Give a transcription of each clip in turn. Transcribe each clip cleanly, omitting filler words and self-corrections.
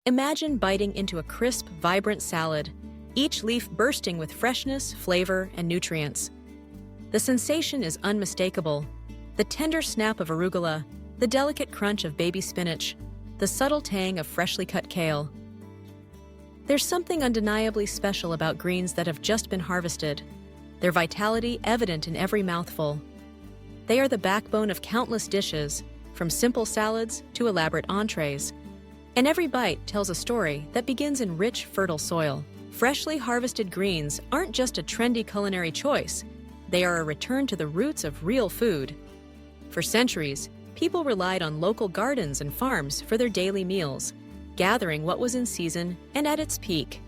Imagine biting into a crisp, vibrant salad, each leaf bursting with freshness, flavor, and nutrients. The sensation is unmistakable. The tender snap of arugula, the delicate crunch of baby spinach, the subtle tang of freshly cut kale. There's something undeniably special about greens that have just been harvested, their vitality evident in every mouthful. They are the backbone of countless dishes, from simple salads to elaborate entrees. And every bite tells a story that begins in rich, fertile soil. Freshly harvested greens aren't just a trendy culinary choice. They are a return to the roots of real food. For centuries, people relied on local gardens and farms for their daily meals, gathering what was in season and at its peak.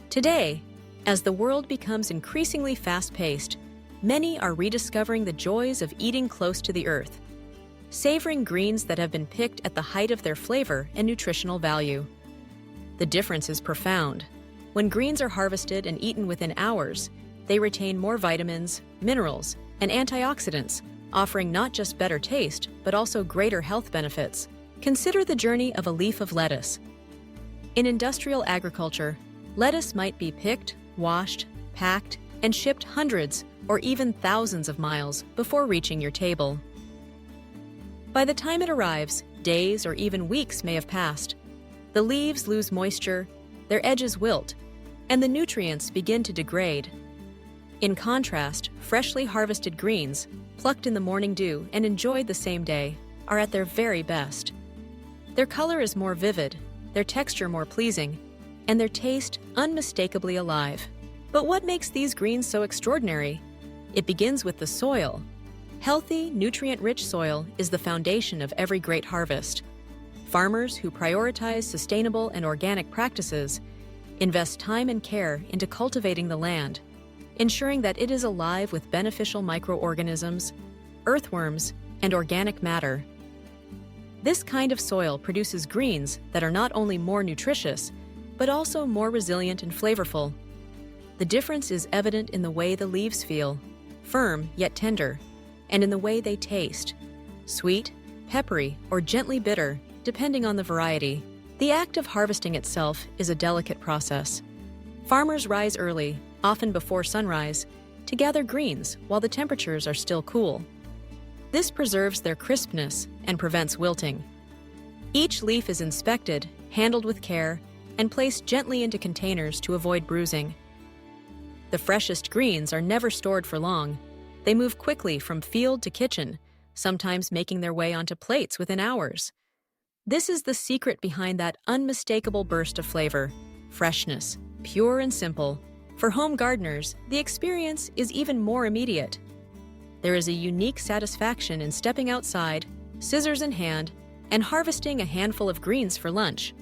Today, as the world becomes increasingly fast-paced, many are rediscovering the joys of eating close to the earth, savoring greens that have been picked at the height of their flavor and nutritional value. The difference is profound. When greens are harvested and eaten within hours, they retain more vitamins, minerals, and antioxidants, offering not just better taste, but also greater health benefits. Consider the journey of a leaf of lettuce. In industrial agriculture, lettuce might be picked, washed, packed, and shipped hundreds or even thousands of miles before reaching your table. By the time it arrives, days or even weeks may have passed. The leaves lose moisture, their edges wilt, and the nutrients begin to degrade. In contrast, freshly harvested greens, plucked in the morning dew and enjoyed the same day, are at their very best. Their color is more vivid, their texture more pleasing, and their taste unmistakably alive. But what makes these greens so extraordinary? It begins with the soil. Healthy, nutrient-rich soil is the foundation of every great harvest. Farmers who prioritize sustainable and organic practices invest time and care into cultivating the land, ensuring that it is alive with beneficial microorganisms, earthworms, and organic matter. This kind of soil produces greens that are not only more nutritious, but also more resilient and flavorful. The difference is evident in the way the leaves feel, firm yet tender, and in the way they taste, sweet, peppery, or gently bitter, depending on the variety. The act of harvesting itself is a delicate process. Farmers rise early, often before sunrise, to gather greens while the temperatures are still cool. This preserves their crispness and prevents wilting. Each leaf is inspected, handled with care, and placed gently into containers to avoid bruising. The freshest greens are never stored for long. They move quickly from field to kitchen, sometimes making their way onto plates within hours. This is the secret behind that unmistakable burst of flavor: freshness, pure and simple. For home gardeners, the experience is even more immediate. There is a unique satisfaction in stepping outside, scissors in hand, and harvesting a handful of greens for lunch.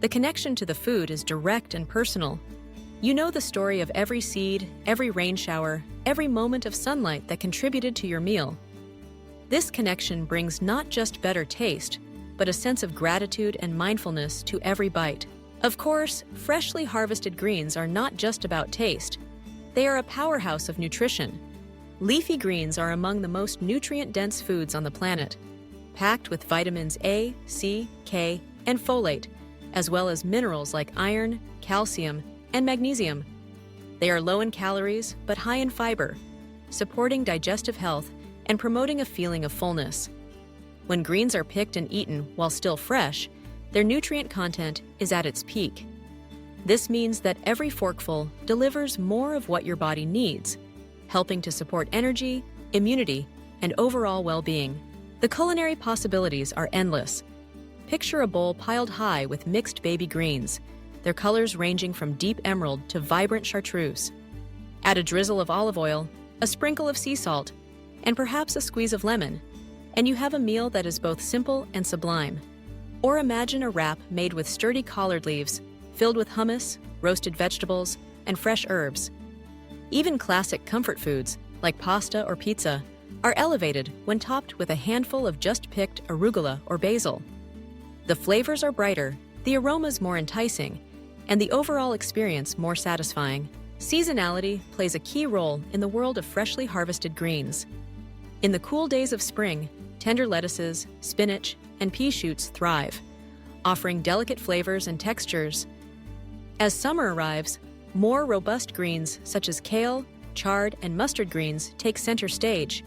The connection to the food is direct and personal. You know the story of every seed, every rain shower, every moment of sunlight that contributed to your meal. This connection brings not just better taste, but a sense of gratitude and mindfulness to every bite. Of course, freshly harvested greens are not just about taste. They are a powerhouse of nutrition. Leafy greens are among the most nutrient-dense foods on the planet, packed with vitamins A, C, K, and folate, as well as minerals like iron, calcium, and magnesium. They are low in calories, but high in fiber, supporting digestive health and promoting a feeling of fullness. When greens are picked and eaten while still fresh, their nutrient content is at its peak. This means that every forkful delivers more of what your body needs, helping to support energy, immunity, and overall well-being. The culinary possibilities are endless. Picture a bowl piled high with mixed baby greens, their colors ranging from deep emerald to vibrant chartreuse. Add a drizzle of olive oil, a sprinkle of sea salt, and perhaps a squeeze of lemon, and you have a meal that is both simple and sublime. Or imagine a wrap made with sturdy collard leaves, filled with hummus, roasted vegetables, and fresh herbs. Even classic comfort foods, like pasta or pizza, are elevated when topped with a handful of just-picked arugula or basil. The flavors are brighter, the aromas more enticing, and the overall experience more satisfying. Seasonality plays a key role in the world of freshly harvested greens. In the cool days of spring, tender lettuces, spinach, and pea shoots thrive, offering delicate flavors and textures. As summer arrives, more robust greens such as kale, chard, and mustard greens take center stage,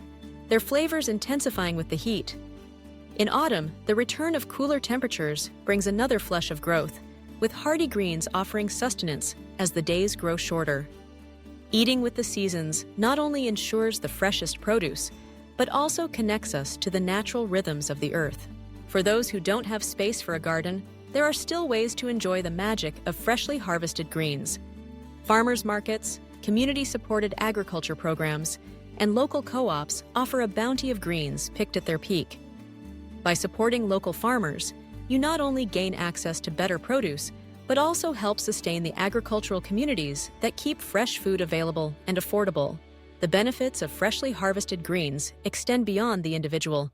their flavors intensifying with the heat. In autumn, the return of cooler temperatures brings another flush of growth, with hardy greens offering sustenance as the days grow shorter. Eating with the seasons not only ensures the freshest produce, but also connects us to the natural rhythms of the earth. For those who don't have space for a garden, there are still ways to enjoy the magic of freshly harvested greens. Farmers markets, community-supported agriculture programs, and local co-ops offer a bounty of greens picked at their peak. By supporting local farmers, you not only gain access to better produce, but also help sustain the agricultural communities that keep fresh food available and affordable. The benefits of freshly harvested greens extend beyond the individual.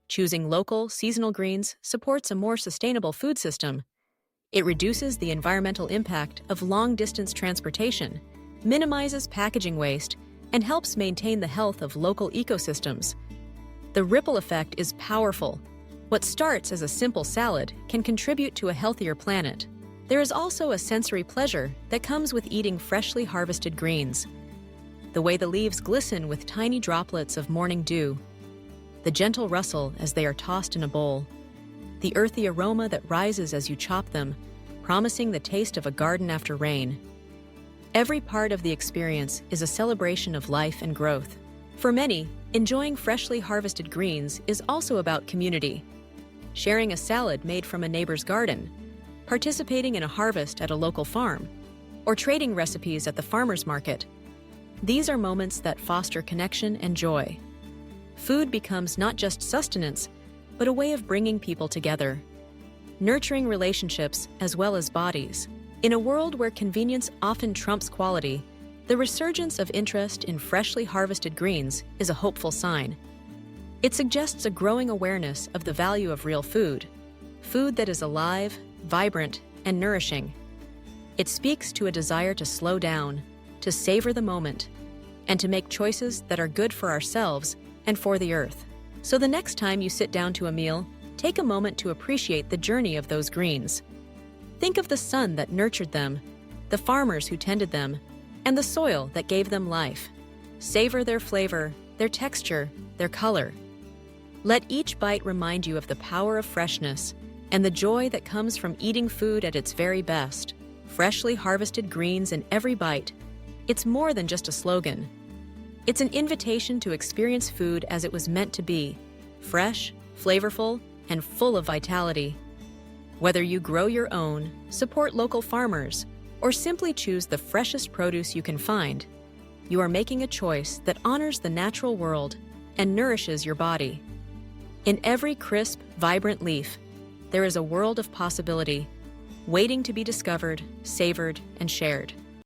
Choosing local, seasonal greens supports a more sustainable food system. It reduces the environmental impact of long-distance transportation, minimizes packaging waste, and helps maintain the health of local ecosystems. The ripple effect is powerful. What starts as a simple salad can contribute to a healthier planet. There is also a sensory pleasure that comes with eating freshly harvested greens. The way the leaves glisten with tiny droplets of morning dew, the gentle rustle as they are tossed in a bowl, the earthy aroma that rises as you chop them, promising the taste of a garden after rain. Every part of the experience is a celebration of life and growth. For many, enjoying freshly harvested greens is also about community. Sharing a salad made from a neighbor's garden, participating in a harvest at a local farm, or trading recipes at the farmer's market. These are moments that foster connection and joy. Food becomes not just sustenance, but a way of bringing people together, nurturing relationships as well as bodies. In a world where convenience often trumps quality, the resurgence of interest in freshly harvested greens is a hopeful sign. It suggests a growing awareness of the value of real food, food that is alive, vibrant, and nourishing. It speaks to a desire to slow down, to savor the moment, and to make choices that are good for ourselves and for the earth. So the next time you sit down to a meal, take a moment to appreciate the journey of those greens. Think of the sun that nurtured them, the farmers who tended them, and the soil that gave them life. Savor their flavor, their texture, their color. Let each bite remind you of the power of freshness and the joy that comes from eating food at its very best. Freshly harvested greens in every bite. It's more than just a slogan. It's an invitation to experience food as it was meant to be, fresh, flavorful, and full of vitality. Whether you grow your own, support local farmers, or simply choose the freshest produce you can find, you are making a choice that honors the natural world and nourishes your body. In every crisp, vibrant leaf, there is a world of possibility, waiting to be discovered, savored, and shared.